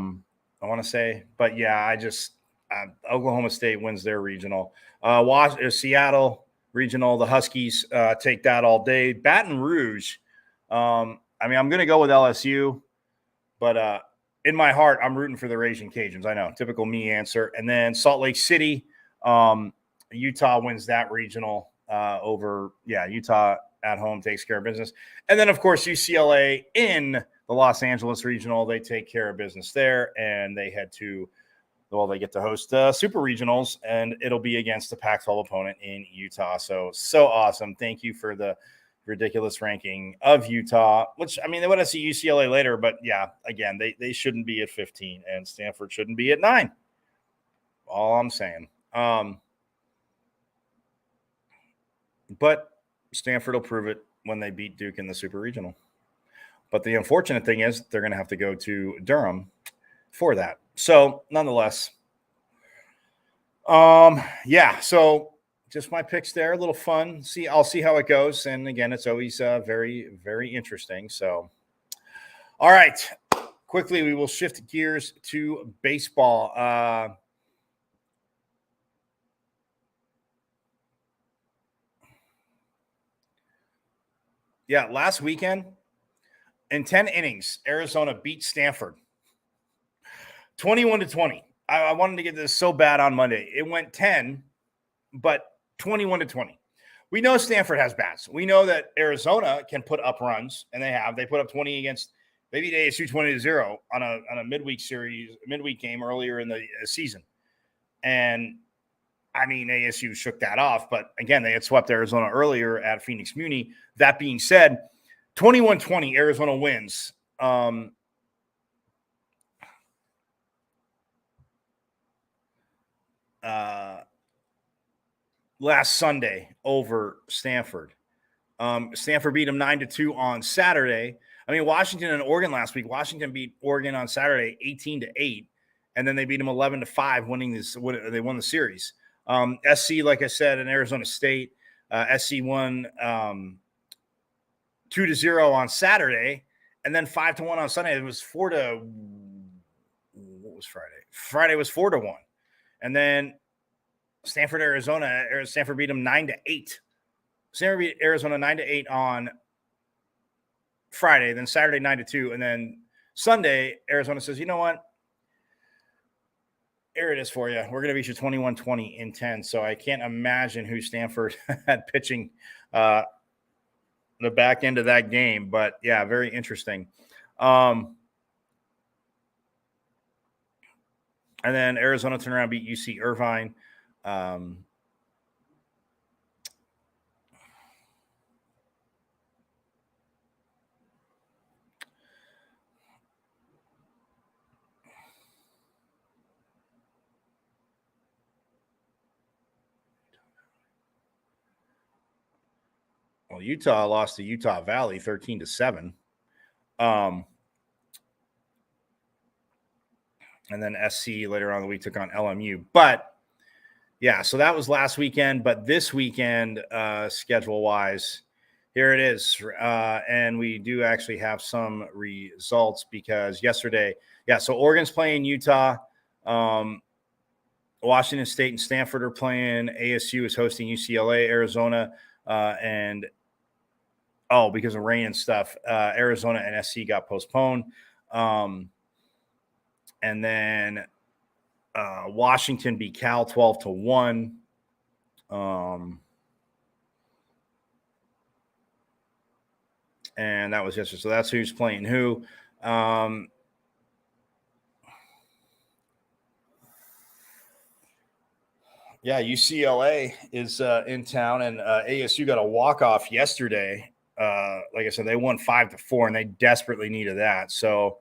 want to say. But yeah, Oklahoma State wins their regional. Seattle regional, the Huskies take that all day. Baton Rouge, I'm going to go with LSU, but in my heart, I'm rooting for the Raging Cajuns. I know, typical me answer. And then Salt Lake City, Utah wins that regional Utah at home takes care of business. And then, of course, UCLA in the Los Angeles regional, they take care of business there, and they get to host Super Regionals, and it'll be against a Pac-12 opponent in Utah. So awesome. Thank you for the ridiculous ranking of Utah, which, they want to see UCLA later, but yeah, again, they shouldn't be at 15, and Stanford shouldn't be at 9. All I'm saying. But Stanford will prove it when they beat Duke in the Super Regional. But the unfortunate thing is they're going to have to go to Durham for that. So nonetheless, so just my picks there, a little fun. I'll see how it goes. And again, it's always very, very interesting. So, all right, quickly, we will shift gears to baseball. Last weekend, in 10 innings, Arizona beat Stanford 21-20. I wanted to get this so bad on Monday. It went 10, but 21-20. We know Stanford has bats. We know that Arizona can put up runs, and they have. They put up 20 against maybe ASU 20-0 on a midweek game earlier in the season. And ASU shook that off, but again, they had swept Arizona earlier at Phoenix Muni. That being said, 21-20, Arizona wins. Last Sunday over Stanford. Stanford beat them 9-2 on Saturday. Washington and Oregon last week. Washington beat Oregon on Saturday 18-8, and then they beat them 11-5, winning this. They won the series. SC, like I said, in Arizona State, SC won 2-0 on Saturday, and then 5-1 on Sunday. It was what was Friday? Friday was 4-1, and then Stanford beat them 9-8. Stanford beat Arizona 9-8 on Friday, then Saturday 9-2, and then Sunday Arizona says, "You know what? Here it is for you. We're going to beat you 21-20 in 10." So I can't imagine who Stanford had pitching the back end of that game. But, yeah, very interesting. And then Arizona turned around and beat UC Irvine. Well, Utah lost to Utah Valley 13-7. And then SC later on in the week took on LMU. But Yeah, so that was last weekend, but this weekend, schedule-wise, here it is. And we do actually have some results because yesterday, so Oregon's playing Utah. Washington State and Stanford are playing. ASU is hosting UCLA, Arizona, and because of rain and stuff, Arizona and SC got postponed. And then Washington beat Cal 12-1. And that was yesterday. So that's who's playing who. UCLA is in town, and ASU got a walk-off yesterday. Like I said, they won 5-4, and they desperately needed that. So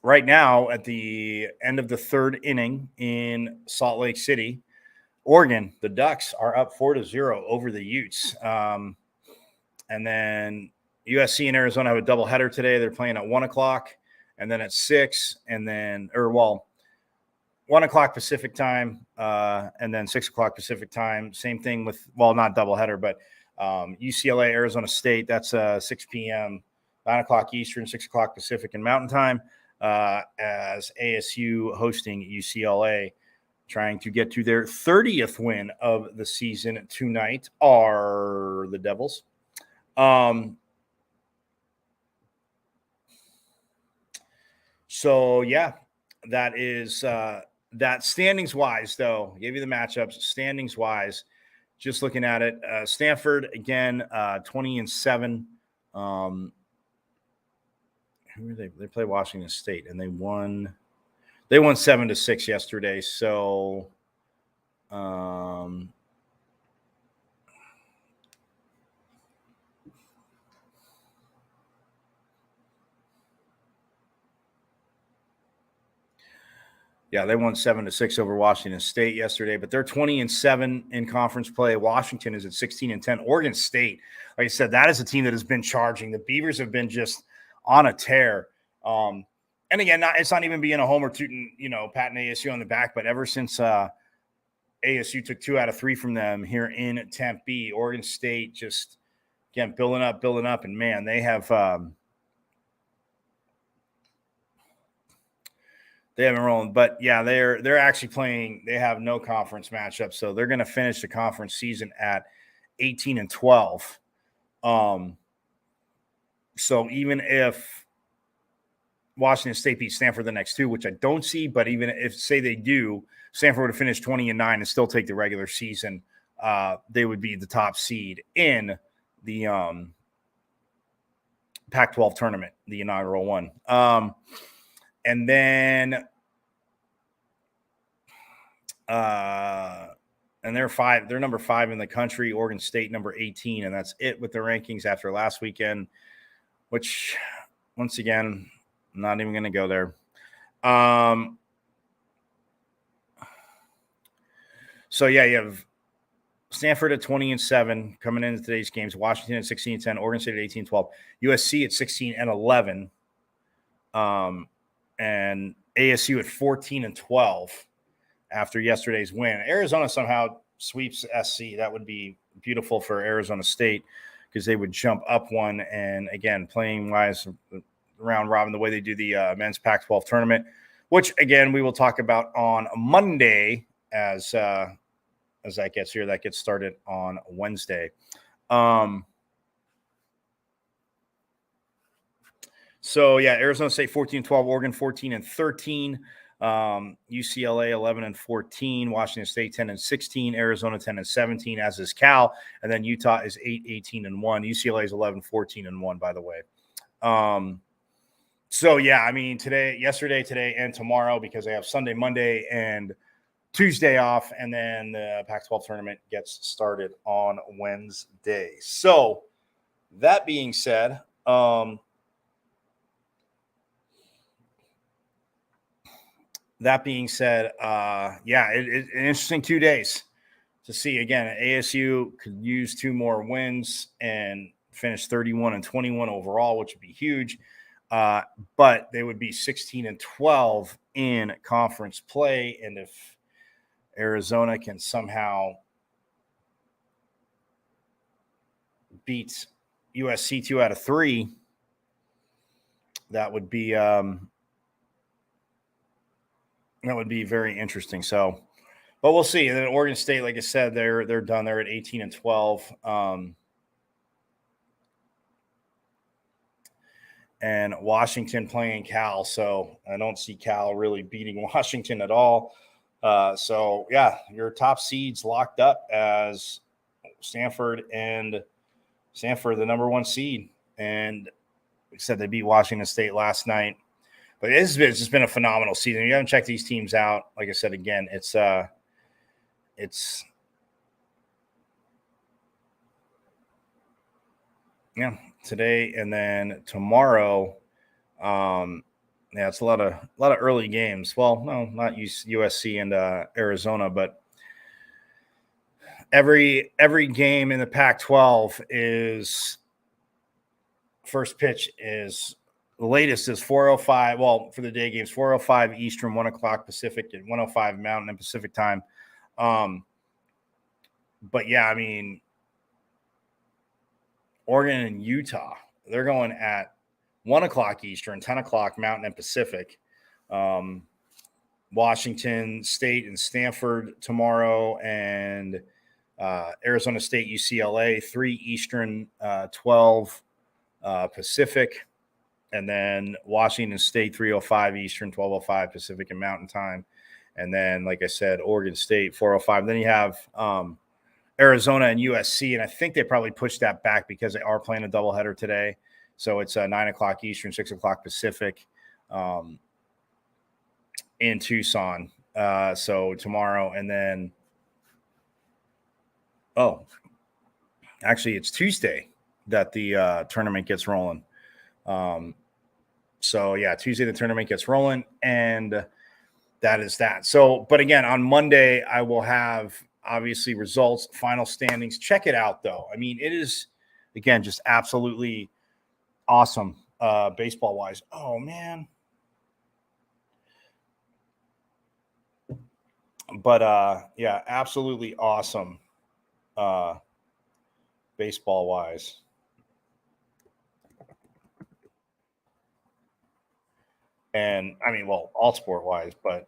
right now, at the end of the third inning in Salt Lake City, Oregon, the Ducks are up 4-0 over the Utes. And then USC and Arizona have a doubleheader today. They're playing at 1 o'clock, and then at 6, and then 1 o'clock Pacific time, and then 6 o'clock Pacific time. Same thing with, not doubleheader, but UCLA, Arizona State. That's 6 p.m., 9 o'clock Eastern, 6 o'clock Pacific and Mountain Time, as ASU hosting UCLA, trying to get to their 30th win of the season tonight are the Devils. So, yeah, that is that. Standings wise, though, I gave you the matchups. Standings wise, just looking at it, Stanford again, 20-7. Who are they? They play Washington State, and they won 7-6 yesterday. So, they won 7-6 over Washington State yesterday, but they're 20-7 in conference play. Washington is at 16-10. Oregon State, like I said, that is a team that has been charging. The Beavers have been just on a tear. And again, it's not even being a homer tooting, patting ASU on the back, but ever since ASU took 2 out of 3 from them here in Tempe, Oregon State just, again, building up. And man, they have, they haven't rolling, but yeah, they're actually playing. They have no conference matchup, so they're going to finish the conference season at 18-12. So even if Washington State beats Stanford the next 2, which I don't see, but even if say they do, Stanford would have finished 20-9 and still take the regular season. They would be the top seed in the Pac-12 tournament, the inaugural one. And then, and they're number 5 in the country, Oregon State number 18, and that's it with the rankings after last weekend, which, once again, I'm not even going to go there. So yeah, you have Stanford at 20-7 coming into today's games, Washington at 16-10, Oregon State at 18-12, USC at 16-11. And ASU at 14-12 after yesterday's win. Arizona somehow sweeps SC. That would be beautiful for Arizona State because they would jump up one. And again, playing wise, round robin, the way they do the men's Pac-12 tournament, which again we will talk about on Monday as that gets here. That gets started on Wednesday. So, yeah, Arizona State 14-12, Oregon 14-13, UCLA 11-14, Washington State 10-16, Arizona 10-17, as is Cal, and then Utah is 8-18-1. UCLA is 11-14-1, by the way. So, yeah, I mean, yesterday, today, and tomorrow, because they have Sunday, Monday, and Tuesday off, and then the Pac-12 tournament gets started on Wednesday. So, that being said, it's an interesting 2 days to see. Again, ASU could use 2 more wins and finish 31-21 overall, which would be huge. But they would be 16-12 in conference play. And if Arizona can somehow beat USC 2 out of 3, that would be very interesting. So, but we'll see. And then Oregon State, like I said, they're done. They're at 18-12. And Washington playing Cal. So I don't see Cal really beating Washington at all. So yeah, your top seeds locked up as Stanford, the number 1 seed. And like I said, they beat Washington State last night. But it's just been a phenomenal season. If you haven't checked these teams out, like I said, again, it's today and then tomorrow. It's a lot of early games. Well, no, not USC and Arizona, but every game in the Pac-12 is first pitch is the latest is 4:05. Well, for the day games, 4:05 Eastern, 1 o'clock Pacific, and 1:05 Mountain and Pacific time. But yeah, I mean, Oregon and Utah, they're going at 1 o'clock Eastern, 10 o'clock Mountain and Pacific. Washington State and Stanford tomorrow, and Arizona State, UCLA, 3 Eastern, 12 Pacific. And then Washington State, 3:05 Eastern, 12:05 Pacific and Mountain time. And then, like I said, Oregon State, 4:05. Then you have Arizona and USC, and I think they probably pushed that back because they are playing a doubleheader today. So it's 9 o'clock Eastern, 6 o'clock Pacific in Tucson. So tomorrow, and then actually it's Tuesday that the tournament gets rolling. So yeah, Tuesday the tournament gets rolling, and that is that. So, but again, on Monday I will have obviously results, final standings. Check it out though. I mean, it is again just absolutely awesome baseball wise. Oh man. But yeah, absolutely awesome baseball wise. And I mean, well, all sport wise, but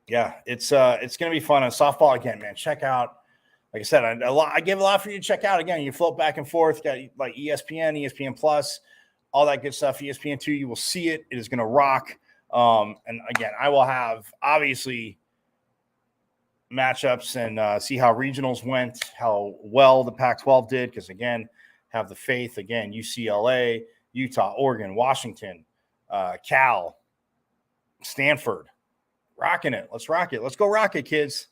yeah, it's going to be fun on softball again, man. Check out, like I said, I give a lot for you to check out. Again, you float back and forth, got like ESPN, ESPN Plus, all that good stuff. ESPN2, you will see it. It is going to rock. And again, I will have obviously matchups and see how regionals went, how well the Pac-12 did, because again, have the faith. Again, UCLA, Utah, Oregon, Washington, Cal, Stanford, rocking it. Let's rock it. Let's go rock it, kids.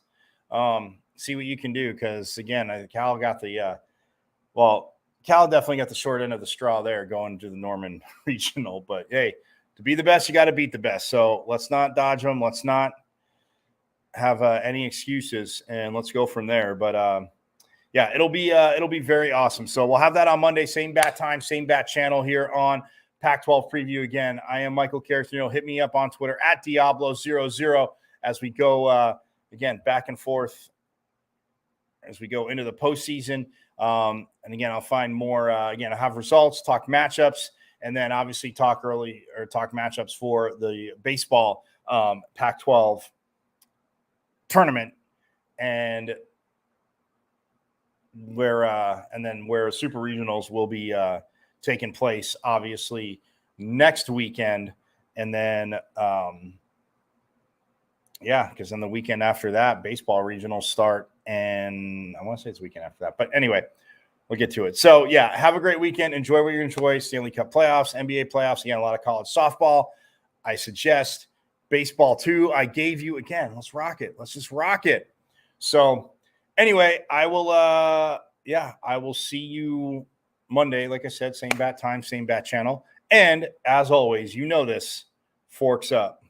See what you can do, because again, Cal got the Cal definitely got the short end of the straw there going to the Norman regional. But hey, to be the best, you got to beat the best. So let's not dodge them. Let's not have any excuses, and let's go from there. But yeah, it'll be very awesome. So we'll have that on Monday, same bat time, same bat channel here on Pac-12 Preview. Again, I am Michael Carrithino. Hit me up on Twitter at Diablo00 as we go again back and forth as we go into the postseason. And again, I'll find more. Again, I'll have results, talk matchups, and then obviously talk matchups for the baseball Pac-12 tournament, and where super regionals will be taking place obviously next weekend. And then because then the weekend after that, baseball regionals start, and I want to say it's the weekend after that, but anyway, we'll get to it. So yeah, have a great weekend. Enjoy what you enjoy. Stanley Cup playoffs, NBA playoffs, again, a lot of college softball. I suggest baseball too. I gave you, again, let's rock it. Let's just rock it. So anyway, I will see you Monday. Like I said, same bat time, same bat channel. And as always, you know this, forks up.